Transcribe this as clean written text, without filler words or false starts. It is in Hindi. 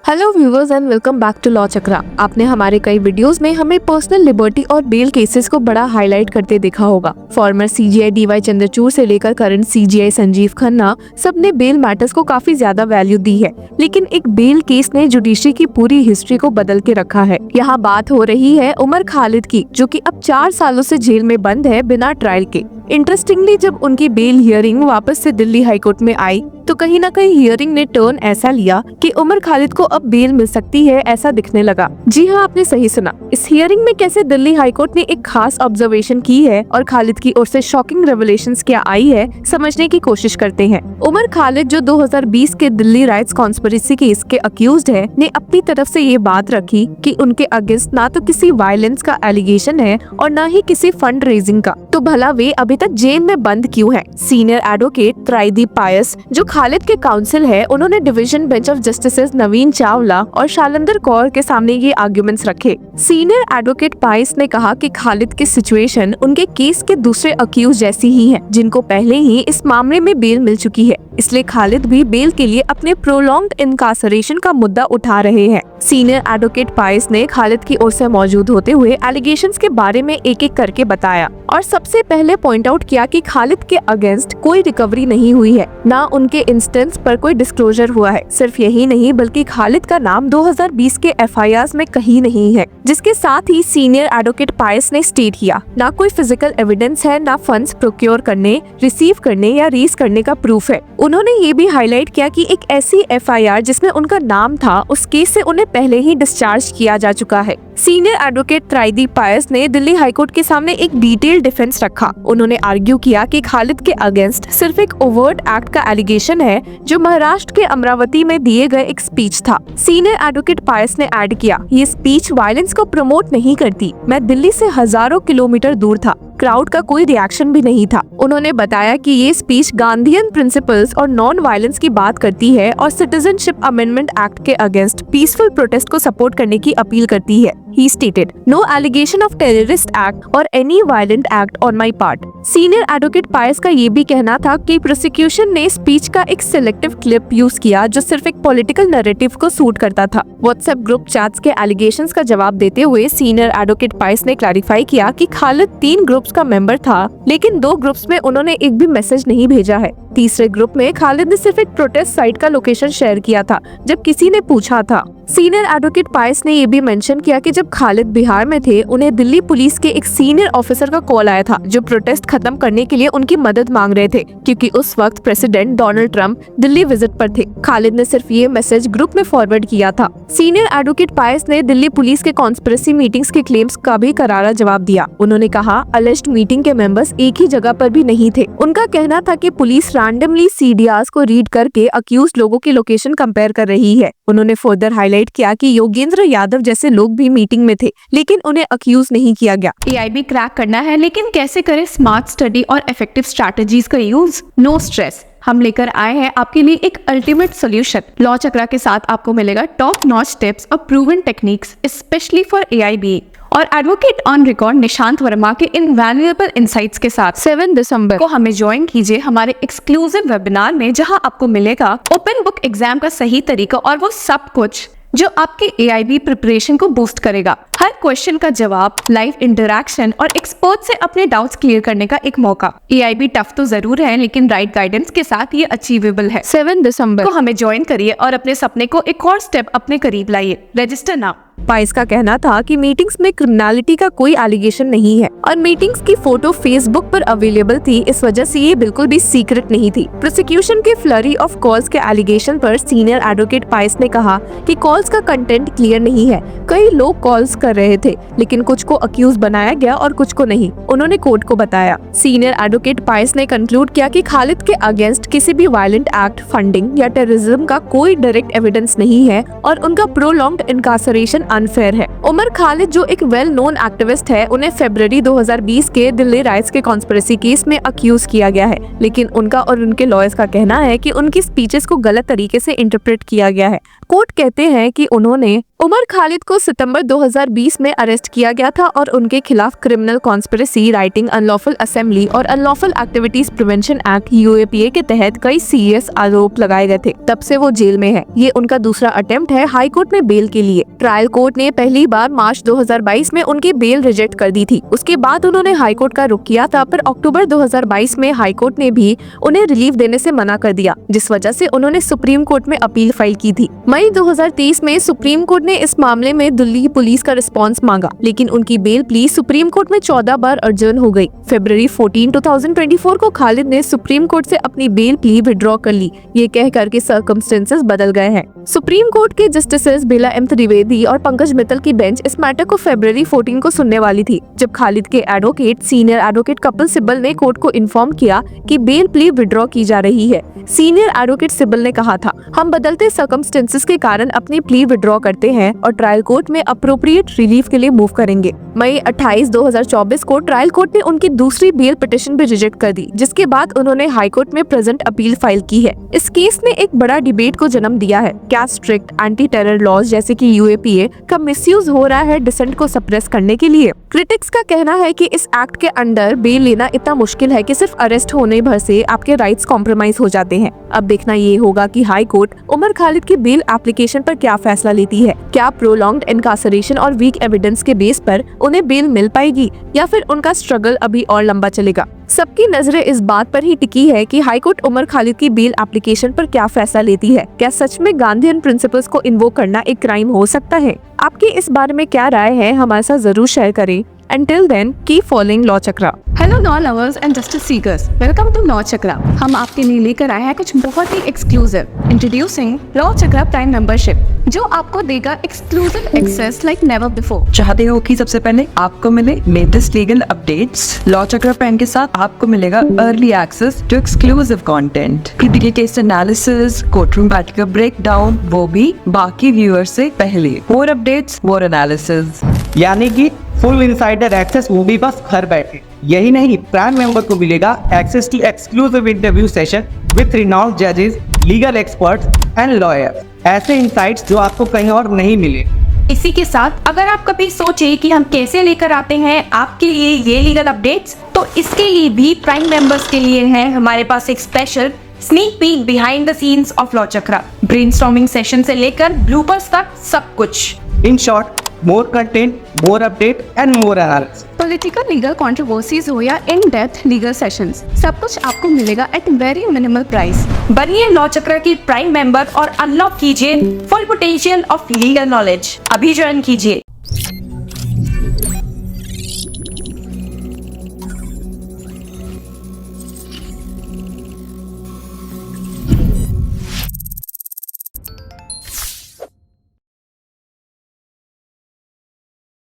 Hello viewers and welcome back to law Chakra. आपने हमारे कई वीडियोस में हमें पर्सनल लिबर्टी और बेल केसेस को बड़ा हाईलाइट करते देखा होगा। फॉर्मर सीजीआई डीवाई चंद्रचूड़ से लेकर करंट सीजीआई संजीव खन्ना सबने बेल मैटर्स को काफी ज्यादा वैल्यू दी है, लेकिन एक बेल केस ने जुडिशरी की पूरी हिस्ट्री को बदल के रखा है। यहाँ बात हो रही है उमर खालिद की, जो कि अब 4 सालों से जेल में बंद है बिना ट्रायल के। इंटरेस्टिंगली, जब उनकी बेल हियरिंग वापस से दिल्ली हाईकोर्ट में आई तो कहीं ना कहीं हियरिंग ने टर्न ऐसा लिया कि उमर खालिद को अब बेल मिल सकती है ऐसा दिखने लगा। जी हाँ, आपने सही सुना। इस हियरिंग में कैसे दिल्ली हाईकोर्ट ने एक खास ऑब्जर्वेशन की है और खालिद की ओर से शॉकिंग रेवलेशंस क्या आई है, समझने की कोशिश करते हैं। उमर खालिद, जो 2020 के दिल्ली राइट्स कॉन्स्पिरेसी केस के अक्यूज्ड है, ने अपनी तरफ से ये बात रखी कि उनके अगेंस्ट ना तो किसी वायलेंस का एलिगेशन है और ना ही किसी फंड रेजिंग का। तो भला वे अभी तक जेल में बंद क्यों है? सीनियर एडवोकेट त्राईदीप पायस, जो खालिद के काउंसिल है, उन्होंने डिवीजन बेंच ऑफ जस्टिसेस नवीन चावला और शालंदर कौर के सामने ये आर्गुमेंट्स रखे। सीनियर एडवोकेट पायस ने कहा कि खालिद की सिचुएशन उनके केस के दूसरे अक्यूज जैसी ही है, जिनको पहले ही इस मामले में बेल मिल चुकी है, इसलिए खालिद भी बेल के लिए अपने प्रोलॉन्ग्ड इनकार्सरेशन का मुद्दा उठा रहे हैं। सीनियर एडवोकेट पायस ने खालिद की ओर से मौजूद होते हुए एलिगेशंस के बारे में एक एक करके बताया और सबसे पहले पॉइंट आउट किया कि खालिद के अगेंस्ट कोई रिकवरी नहीं हुई है, ना उनके इंस्टेंस पर कोई डिस्क्लोजर हुआ है। सिर्फ यही नहीं, बल्कि खालिद का नाम 2020 के एफआईआर में कहीं नहीं है। जिसके साथ ही सीनियर एडवोकेट पायस ने स्टेट किया, ना कोई फिजिकल एविडेंस है, ना फंड्स प्रोक्योर करने, रिसीव करने या रीज करने का प्रूफ है। उन्होंने ये भी हाईलाइट किया कि एक ऐसी एफआईआर जिसमें उनका नाम था, उस केस से उन्हें पहले ही डिस्चार्ज किया जा चुका है। सीनियर एडवोकेट त्राईदीप पायस ने दिल्ली हाईकोर्ट के सामने एक डिटेल डिफेंस रखा। उन्होंने आर्ग्यू किया कि खालिद के अगेंस्ट सिर्फ एक ओवर्ट एक्ट का एलिगेशन है, जो महाराष्ट्र के अमरावती में दिए गए एक स्पीच था। सीनियर एडवोकेट पायस ने ऐड किया, ये स्पीच वायलेंस को प्रमोट नहीं करती। मैं दिल्ली से हजारों किलोमीटर दूर था, क्राउड का कोई रिएक्शन भी नहीं था। उन्होंने बताया कि ये स्पीच गांधीयन प्रिंसिपल्स और नॉन वायलेंस की बात करती है और सिटीजनशिप अमेंडमेंट एक्ट के अगेंस्ट पीसफुल प्रोटेस्ट को सपोर्ट करने की अपील करती है। He stated, "No allegation of terrorist act or any violent act on my part." Senior advocate Pius का ये भी कहना था कि प्रोसिक्यूशन ने स्पीच का एक सिलेक्टिव क्लिप यूज किया जो सिर्फ एक पॉलिटिकल नैरेटिव को सूट करता था। व्हाट्सएप ग्रुप चैट्स के एलिगेशंस का जवाब देते हुए सीनियर एडवोकेट पायस ने क्लैरिफाई किया कि खालिद 3 ग्रुप्स का मेंबर था, लेकिन 2 ग्रुप्स में उन्होंने एक भी मैसेज नहीं भेजा है। तीसरे ग्रुप में खालिद ने सिर्फ एक प्रोटेस्ट साइट का लोकेशन शेयर किया था जब किसी ने पूछा था। सीनियर एडवोकेट पायस ने ये भी मेंशन किया कि जब खालिद बिहार में थे, उन्हें दिल्ली पुलिस के एक सीनियर ऑफिसर का कॉल आया था, जो प्रोटेस्ट खत्म करने के लिए उनकी मदद मांग रहे थे, क्योंकि उस वक्त president Donald Trump Delhi visit पर थे। खालिद ने सिर्फ ये मैसेज ग्रुप में फॉरवर्ड किया था। सीनियर एडवोकेट पायस ने दिल्ली पुलिस के कॉन्स्पिरेसी मीटिंग्स के क्लेम्स का भी करारा जवाब दिया। उन्होंने कहा, अलेज्ड मीटिंग के मेंबर्स एक ही जगह पर भी नहीं थे। उनका कहना था कि पुलिस रैंडमली सीडीआर्स को रीड करके अक्यूज्ड लोगों की लोकेशन कंपेयर कर रही है। उन्होंने फर्दर हाईलाइट किया कि योगेंद्र यादव जैसे लोग भी मीटिंग में थे, लेकिन उन्हें अक्यूज नहीं किया गया। एआईबी क्रैक करना है, लेकिन कैसे करें स्मार्ट स्टडी और इफेक्टिव स्ट्रैटेजीज का यूज? नो स्ट्रेस, हम लेकर आए हैं आपके लिए एक अल्टीमेट सोल्यूशन। लॉ चक्रा के साथ आपको मिलेगा टॉप नॉच टिप्स और proven techniques specially for AIB और advocate on record Nishant Verma के इनवैल्यूएबल इनसाइट्स के साथ 7 दिसंबर को हमें ज्वाइन कीजिए हमारे एक्सक्लूसिव वेबिनार में, जहां आपको मिलेगा ओपन बुक एग्जाम का सही तरीका और वो सब कुछ जो आपके एआईबी प्रिपरेशन को बूस्ट करेगा। हर क्वेश्चन का जवाब, लाइव इंटरैक्शन और एक्सपर्ट से अपने डाउट्स क्लियर करने का एक मौका। एआईबी टफ तो जरूर है, लेकिन राइट गाइडेंस के साथ ये अचीवेबल है। 7 दिसंबर को हमें ज्वाइन करिए और अपने सपने को एक और स्टेप अपने करीब लाइए। Register now. पायस का कहना था कि मीटिंग्स में क्रिमिनलिटी का कोई एलिगेशन नहीं है और मीटिंग्स की फोटो फेसबुक पर अवेलेबल थी, इस वजह से ये बिल्कुल भी सीक्रेट नहीं थी। प्रोसिक्यूशन के फ्लरी ऑफ कॉल्स के एलिगेशन पर सीनियर एडवोकेट पायस ने कहा कि कॉल्स का कंटेंट क्लियर नहीं है। कई लोग कॉल्स कर रहे थे, लेकिन कुछ को अक्यूज बनाया गया और कुछ को नहीं, उन्होंने कोर्ट को बताया। सीनियर एडवोकेट पायस ने कंक्लूड किया कि खालिद के अगेंस्ट किसी भी वायलेंट एक्ट, फंडिंग या टेररिज्म का कोई डायरेक्ट एविडेंस नहीं है और उनका प्रोलॉन्ग्ड इनकार्सरेशन अनफेयर है। उमर खालिद, जो एक वेल नोन एक्टिविस्ट है, उन्हें फरवरी 2020 के दिल्ली राइट्स के कॉन्स्पिरेसी केस में अक्यूज किया गया है, लेकिन उनका और उनके लॉयर्स का कहना है कि उनकी स्पीचेस को गलत तरीके से इंटरप्रेट किया गया है। कोर्ट कहते हैं कि उन्होंने उमर खालिद को सितंबर 2020 में अरेस्ट किया गया था और उनके खिलाफ criminal conspiracy, rioting, unlawful assembly और unlawful activities prevention act UAPA के तहत कई सीरियस आरोप लगाए गए थे। तब से वो जेल में है। ये उनका दूसरा अटेम्प्ट है हाई कोर्ट में बेल के लिए। ट्रायल कोर्ट ने पहली बार मार्च 2022 में उनकी बेल रिजेक्ट कर दी थी। उसके बाद उन्होंने हाई कोर्ट का रुख किया था, पर अक्टूबर 2022 में हाई कोर्ट ने भी उन्हें रिलीफ देने से मना कर दिया, जिस वजह से उन्होंने सुप्रीम कोर्ट में अपील फाइल की थी। मई 2023 में सुप्रीम कोर्ट ने इस मामले में दिल्ली पुलिस का रिस्पांस मांगा, लेकिन उनकी बेल प्लीज सुप्रीम कोर्ट में 14 बार अर्जन हो गई। फरवरी 14, 2024 को खालिद ने सुप्रीम कोर्ट से अपनी बेल प्ली विड्रॉ कर ली, ये कहकर के सर्कमस्टेंसेस बदल गए हैं। सुप्रीम कोर्ट के जस्टिसेस बेला एम त्रिवेदी और पंकज मित्तल की बेंच इस मैटर को फरवरी 14 को सुनने वाली थी, जब खालिद के advocate senior advocate Kapil Sibal ने कोर्ट को इन्फॉर्म किया कि बेल प्ली विड्रॉ की जा रही है। सीनियर एडवोकेट सिब्बल ने कहा था, हम बदलते सर्कमस्टेंसेस के कारण अपनी प्ली विड्रॉ करते हैं और ट्रायल कोर्ट में अप्रोप्रिएट रिलीफ के लिए मूव करेंगे। मई 28, 2024 को ट्रायल कोर्ट ने उनकी दूसरी बेल पिटिशन भी रिजेक्ट कर दी, जिसके बाद उन्होंने हाई कोर्ट में प्रेजेंट अपील फाइल की है। इस केस ने एक बड़ा डिबेट को जन्म दिया है। क्या स्ट्रिक्ट एंटी टेरर लॉज जैसे कि UAPA का मिसयूज हो रहा है डिसेंट को सप्रेस करने के लिए? क्रिटिक्स का कहना है कि इस एक्ट के अंडर बेल लेना इतना मुश्किल है कि सिर्फ अरेस्ट होने भर से आपके राइट्स कॉम्प्रोमाइज हो जाते हैं। अब देखना ये होगा कि हाई कोर्ट उमर खालिद की बेल एप्लीकेशन पर क्या फैसला लेती है। क्या प्रोलॉन्ग्ड इनकार्सरेशन और वीक एविडेंस के बेस पर उन्हें बेल मिल पाएगी या फिर उनका स्ट्रगल अभी और लंबा चलेगा? सबकी नजरें इस बात पर ही टिकी है कि हाई कोर्ट उमर खालिद की बेल एप्लीकेशन पर क्या फैसला लेती है। क्या सच में गांधीयन प्रिंसिपल्स को इन्वोक करना एक क्राइम हो सकता है? आपकी इस बारे में क्या राय है, हमारे साथ जरूर शेयर करें। Until then, keep following Law Chakra. Hello law lovers and justice seekers, welcome to law Chakra. हम आपके लिए लेकर आए हैं कुछ बहुत ही exclusive. Introducing law Chakra prime membership, जो आपको देगा exclusive access like never before. चाहते हो कि सबसे पहले आपको मिले latest legal updates? Law Chakra prime के साथ आपको मिलेगा early access to exclusive content, critical case analysis, courtroom battle का ब्रेकडाउन, वो भी बाकी व्यूअर्स से पहले। मोर अपडेट्स, मोर एनालिसिस, यानी कि फुल इनसाइडर एक्सेस, वो भी बस घर बैठे। यही नहीं, प्राइम मेंबर को मिलेगा access to exclusive interview session with renowned जजेस, लीगल एक्सपर्ट्स एंड लॉयर्स। ऐसे इनसाइट्स जो आपको कहीं और नहीं मिले। इसी के साथ अगर आप कभी सोचे कि हम कैसे लेकर आते हैं आपके लिए ये लीगल अपडेट्स, तो इसके लिए भी प्राइम मेंबर्स के लिए है हमारे पास एक special sneak peek behind the scenes of law chakra. Brainstorming session से लेकर ब्लूपर्स तक सब कुछ। In short, more content, more update and more analysis. Political legal controversies हो या इन डेप्थ लीगल सेशंस, सब कुछ आपको मिलेगा एट वेरी मिनिमल प्राइस। बनिए लॉ चक्रा की प्राइम मेंबर और अनलॉक कीजिए full potential of legal knowledge. अभी ज्वाइन कीजिए